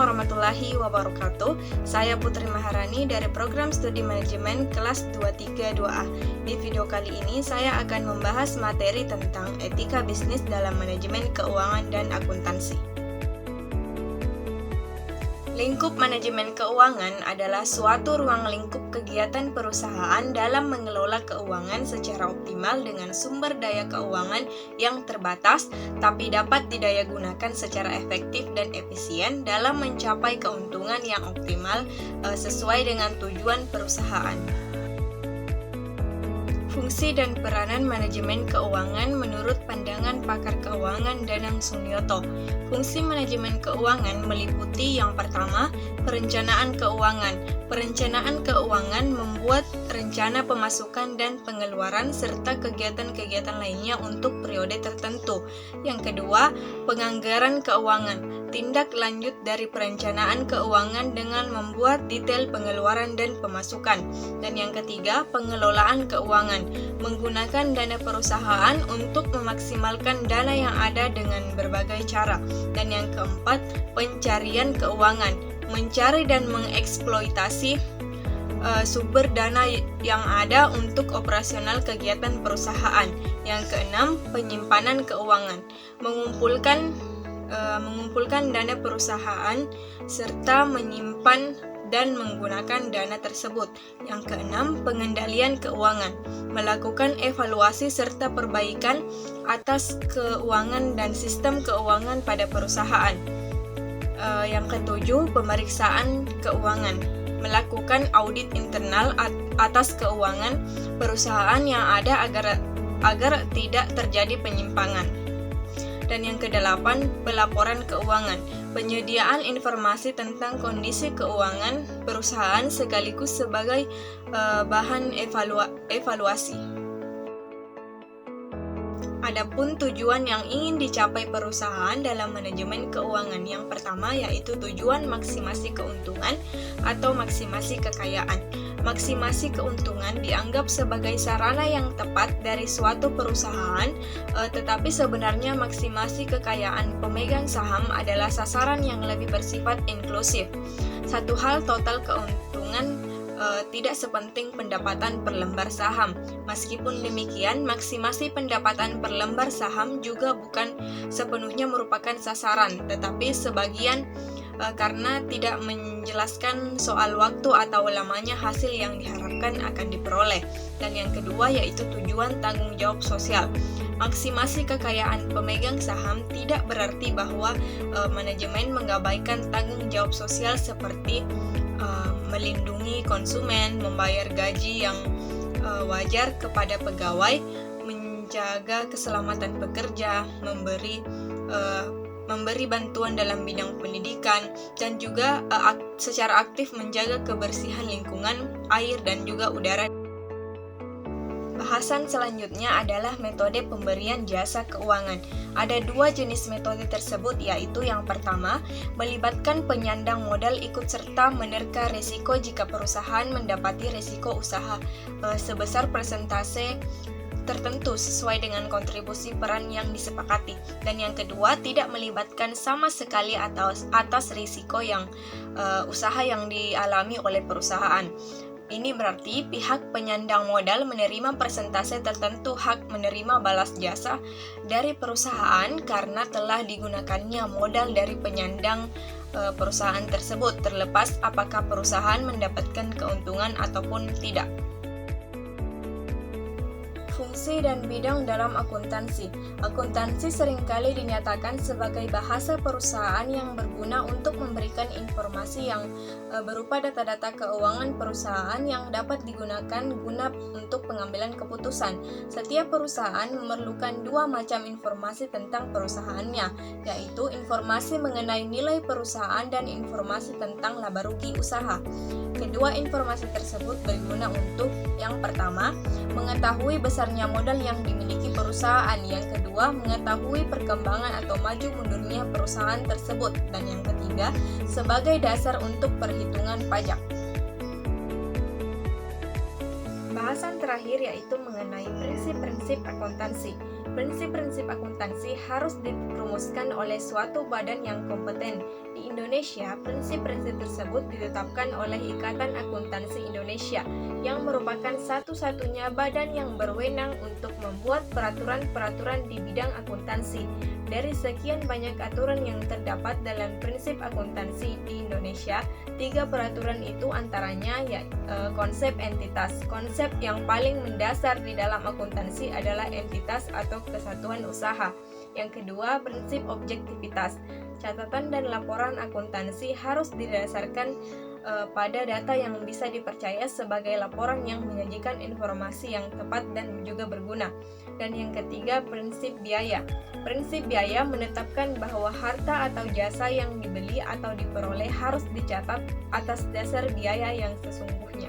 warahmatullahi wabarakatuh. Saya Putri Maharani dari program studi manajemen kelas 232A. Di video kali ini saya akan membahas materi tentang etika bisnis dalam manajemen keuangan dan akuntansi. Lingkup manajemen keuangan adalah suatu ruang lingkup kegiatan perusahaan dalam mengelola keuangan secara optimal dengan sumber daya keuangan yang terbatas, tapi dapat didayagunakan secara efektif dan efisien dalam mencapai keuntungan yang optimal sesuai dengan tujuan perusahaan. Fungsi dan peranan manajemen keuangan menurut pandangan pakar keuangan Danang Sunyoto. Fungsi manajemen keuangan meliputi yang pertama, perencanaan keuangan. Perencanaan keuangan membuat rencana pemasukan dan pengeluaran serta kegiatan-kegiatan lainnya untuk periode tertentu. Yang kedua, penganggaran keuangan. Tindak lanjut dari perencanaan keuangan dengan membuat detail pengeluaran dan pemasukan. Dan yang ketiga, pengelolaan keuangan. Menggunakan dana perusahaan untuk memaksimalkan dana yang ada dengan berbagai cara. Dan yang keempat, pencarian keuangan. Mencari dan mengeksploitasi sumber dana yang ada untuk operasional kegiatan perusahaan. Yang keenam, penyimpanan keuangan. Mengumpulkan dana perusahaan serta menyimpan dan menggunakan dana tersebut. Yang keenam, pengendalian keuangan. Melakukan evaluasi serta perbaikan atas keuangan dan sistem keuangan pada perusahaan. Yang ketujuh, pemeriksaan keuangan. Melakukan audit internal atas keuangan perusahaan yang ada agar tidak terjadi penyimpangan. Dan yang kedelapan, pelaporan keuangan. Penyediaan informasi tentang kondisi keuangan perusahaan sekaligus sebagai bahan evaluasi. Adapun tujuan yang ingin dicapai perusahaan dalam manajemen keuangan, yang pertama yaitu tujuan maksimasi keuntungan atau maksimasi kekayaan. Maksimasi keuntungan dianggap sebagai sarana yang tepat dari suatu perusahaan, tetapi sebenarnya maksimasi kekayaan pemegang saham adalah sasaran yang lebih bersifat inklusif. Satu hal, total keuntungan tidak sepenting pendapatan per lembar saham. Meskipun demikian, maksimasi pendapatan per lembar saham juga bukan sepenuhnya merupakan sasaran, tetapi sebagian karena tidak menjelaskan soal waktu atau lamanya hasil yang diharapkan akan diperoleh. Dan yang kedua yaitu tujuan tanggung jawab sosial. Maksimasi kekayaan pemegang saham tidak berarti bahwa manajemen mengabaikan tanggung jawab sosial seperti melindungi konsumen, membayar gaji yang wajar kepada pegawai, menjaga keselamatan pekerja, memberi bantuan dalam bidang pendidikan, dan juga secara aktif menjaga kebersihan lingkungan, air, dan juga udara. Bahasan selanjutnya adalah metode pemberian jasa keuangan. Ada dua jenis metode tersebut, yaitu yang pertama, melibatkan penyandang modal ikut serta menerka risiko jika perusahaan mendapati risiko usaha sebesar persentase tertentu sesuai dengan kontribusi peran yang disepakati. Dan yang kedua, tidak melibatkan sama sekali atas risiko yang usaha yang dialami oleh perusahaan. Ini berarti pihak penyandang modal menerima persentase tertentu hak menerima balas jasa dari perusahaan karena telah digunakannya modal dari penyandang perusahaan tersebut, terlepas apakah perusahaan mendapatkan keuntungan ataupun tidak. Fungsi dan bidang dalam akuntansi. Akuntansi seringkali dinyatakan sebagai bahasa perusahaan yang berguna untuk memberikan informasi yang berupa data-data keuangan perusahaan yang dapat digunakan guna untuk pengambilan keputusan. Setiap perusahaan memerlukan dua macam informasi tentang perusahaannya, yaitu informasi mengenai nilai perusahaan dan informasi tentang laba rugi usaha. Kedua informasi tersebut berguna untuk yang pertama, mengetahui besarnya modal yang dimiliki perusahaan, yang kedua, mengetahui perkembangan atau maju mundurnya perusahaan tersebut, dan yang ketiga, sebagai dasar untuk perhitungan pajak. Bahasan terakhir yaitu mengenai prinsip-prinsip akuntansi. Prinsip-prinsip akuntansi harus dirumuskan oleh suatu badan yang kompeten. Di Indonesia, prinsip-prinsip tersebut ditetapkan oleh Ikatan Akuntansi Indonesia, yang merupakan satu-satunya badan yang berwenang untuk membuat peraturan-peraturan di bidang akuntansi. Dari sekian banyak aturan yang terdapat dalam prinsip akuntansi di Indonesia, 3 peraturan itu antaranya konsep entitas. Konsep yang paling mendasar di dalam akuntansi adalah entitas atau kesatuan usaha. Yang kedua, prinsip objektivitas. Catatan dan laporan akuntansi harus didasarkan pada data yang bisa dipercaya sebagai laporan yang menyajikan informasi yang tepat dan juga berguna. Dan yang ketiga, prinsip biaya. Prinsip biaya menetapkan bahwa harta atau jasa yang dibeli atau diperoleh harus dicatat atas dasar biaya yang sesungguhnya.